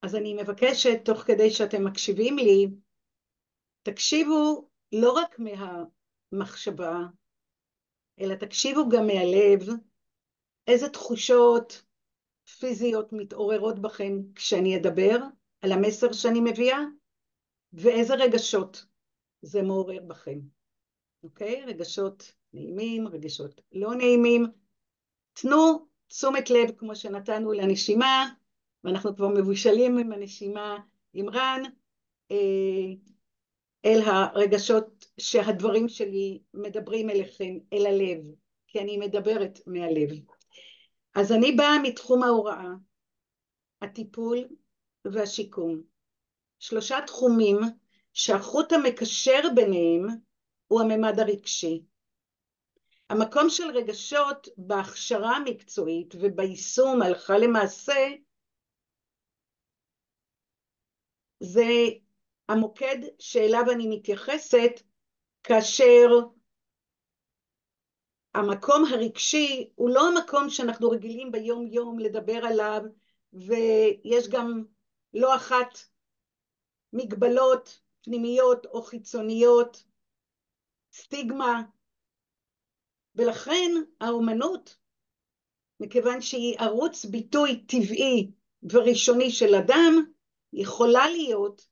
אז אני מבקשת, תוך כדי שאתם מקשיבים לי, תקשיבו לא רק מהמחשבה, אלא תקשיבו גם מהלב, איזה תחושות פיזיות מתעוררות בכם כשאני אדבר על המסר שאני מביאה, ואיזה רגשות זה מעורר בכם, אוקיי? רגשות נעימים, רגשות לא נעימים. תנו תשומת לב כמו שנתנו לנשימה, ואנחנו כבר מבושלים עם הנשימה עם רן, אל הרגשות שהדברים שלי מדברים אליכם, אל הלב, כי אני מדברת מהלב. אז אני באה מתחום ההוראה, הטיפול והשיקום. שלושה תחומים שהחוט המקשר ביניהם הוא הממד הרגשי. המקום של רגשות בהכשרה המקצועית וביישום הלכה למעשה זה המוקד שאליו אני מתייחסת, כאשר המקום הרגשי הוא לא המקום שאנחנו רגילים ביום יום לדבר עליו, ויש גם לא אחת מגבלות פנימיות או חיצוניות, סטיגמה, ולכן האומנות, מכיוון שהיא ערוץ ביטוי טבעי וראשוני של אדם, יכולה להיות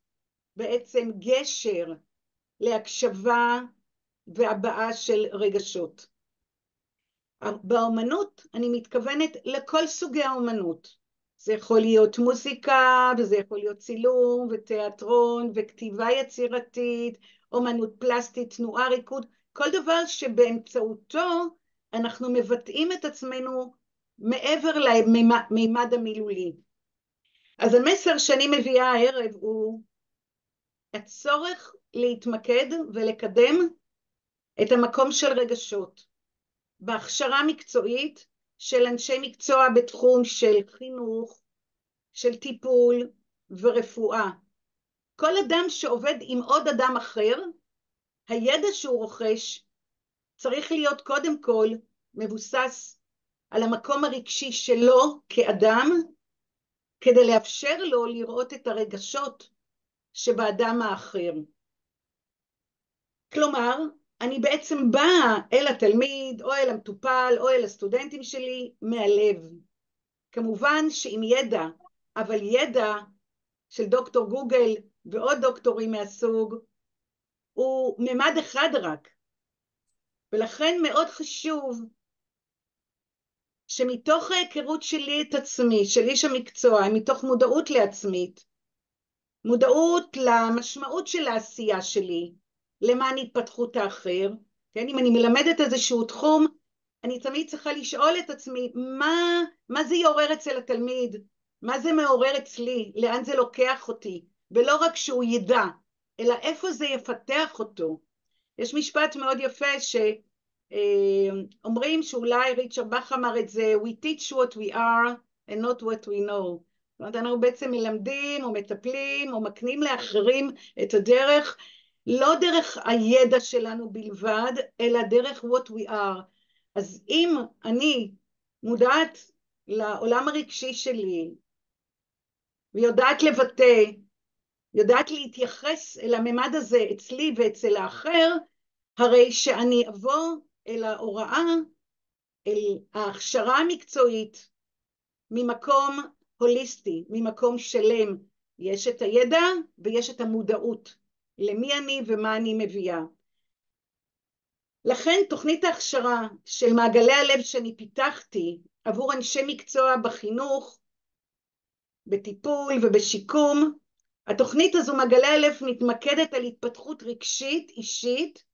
בעצם גשר להקשבה והבעה של רגשות. באומנות אני מתכוונת לכל סוגי האומנות. זה יכול להיות מוזיקה, וזה יכול להיות צילום ותיאטרון וכתיבה יצירתית, אומנות פלסטית, תנועה, ריקוד, כל דבר שבאמצעותו אנחנו מבטאים את עצמנו מעבר למימד המילולי. אז המסר שאני מביאה הערב הוא הצורך להתמקד ולקדם את המקום של רגשות בהכשרה מקצועית של אנשי מקצוע בתחום של חינוך, של טיפול ורפואה. כל אדם שעובד עם עוד אדם אחר, הידע שהוא רוכש צריך להיות קודם כל מבוסס על המקום הרגשי שלו כאדם, כדי לאפשר לו לראות את הרגשות שבאדם האחר. כלומר, אני בעצם באה אל התלמיד או אל המטופל או אל הסטודנטים שלי מהלב. כמובן שעם ידע, אבל ידע של דוקטור גוגל ועוד דוקטורים מהסוג הוא ממד אחד רק. ולכן מאוד חשוב שמתוך ההיכרות שלי את עצמי, של איש המקצוע, מתוך מודעות לעצמית, מודעות למשמעות של העשייה שלי, למען התפתחות האחר, כן? אם אני מלמדת איזשהו תחום, אני תמיד צריכה לשאול את עצמי, מה זה יעורר אצל התלמיד? מה זה מעורר אצלי? לאן זה לוקח אותי? ולא רק שהוא ידע, אלא איפה זה יפתח אותו. יש משפט מאוד יפה שאומרים שאולי ריצ'רד באך אמר את זה, we teach what we are and not what we know. זאת אומרת, אנחנו בעצם מלמדים או מטפלים או מקנים לאחרים את הדרך, לא דרך הידע שלנו בלבד, אלא דרך what we are. אז אם אני מודעת לעולם הרגשי שלי, ויודעת לבטא, יודעת להתייחס אל הממד הזה אצלי ואצל האחר, הרי שאני אבוא אל ההוראה, אל ההכשרה המקצועית, ממקום הוליסטי, ממקום שלם. יש את הידע ויש את המודעות למי אני ומה אני מביאה. לכן תוכנית ההכשרה של מעגלי הלב שאני פיתחתי עבור אנשי מקצוע בחינוך, בטיפול ובשיקום, התוכנית הזו מעגלי הלב מתמקדת על התפתחות רגשית אישית,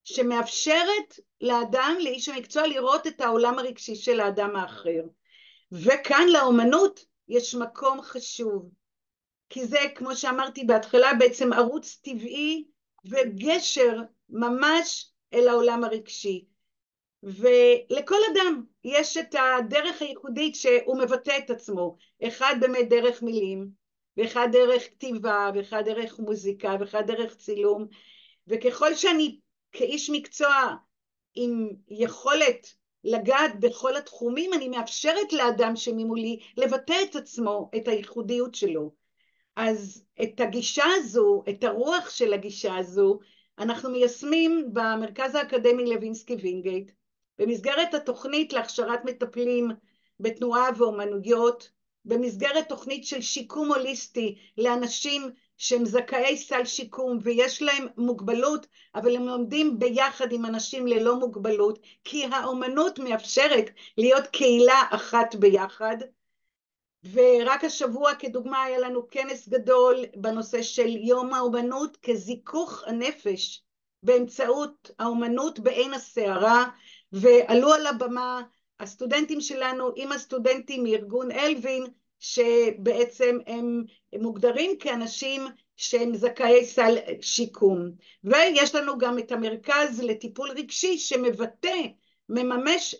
שמאפשרת לאדם, לאיש המקצוע, לראות את העולם הרגשי של האדם האחר. וכאן לאומנות יש מקום חשוב, כי זה, כמו שאמרתי בהתחלה, בעצם ערוץ טבעי וגשר ממש אל העולם הרגשי. ולכל אדם יש את הדרך הייחודית שהוא מבטא את עצמו, אחד באמת דרך מילים, ואחד דרך כתיבה, ואחד דרך מוזיקה, ואחד דרך צילום, וככל שאני כאיש מקצוע עם יכולת לגעת בכל התחומים, אני מאפשרת לאדם שממולי לבטא את עצמו, את הייחודיות שלו. אז את הגישה הזו, את הרוח של הגישה הזו, אנחנו מיישמים במרכז האקדמי לוינסקי וינגייט, במסגרת התוכנית להכשרת מטפלים בתנועה ואומנויות, במסגרת תוכנית של שיקום הוליסטי לאנשים שהם זכאי סל שיקום ויש להם מוגבלות, אבל הם לומדים ביחד עם אנשים ללא מוגבלות, כי האומנות מאפשרת להיות קהילה אחת ביחד. ורק השבוע כדוגמה היה לנו כנס גדול בנושא של יום האומנות כזיכוך הנפש באמצעות האומנות בעין הסערה, ועלו על הבמה הסטודנטים שלנו עם הסטודנטים מארגון אלווין, שבעצם הם מוגדרים כאנשים שהם זכאי סל שיקום. ויש לנו גם את המרכז לטיפול רגשי שמבטא, מממש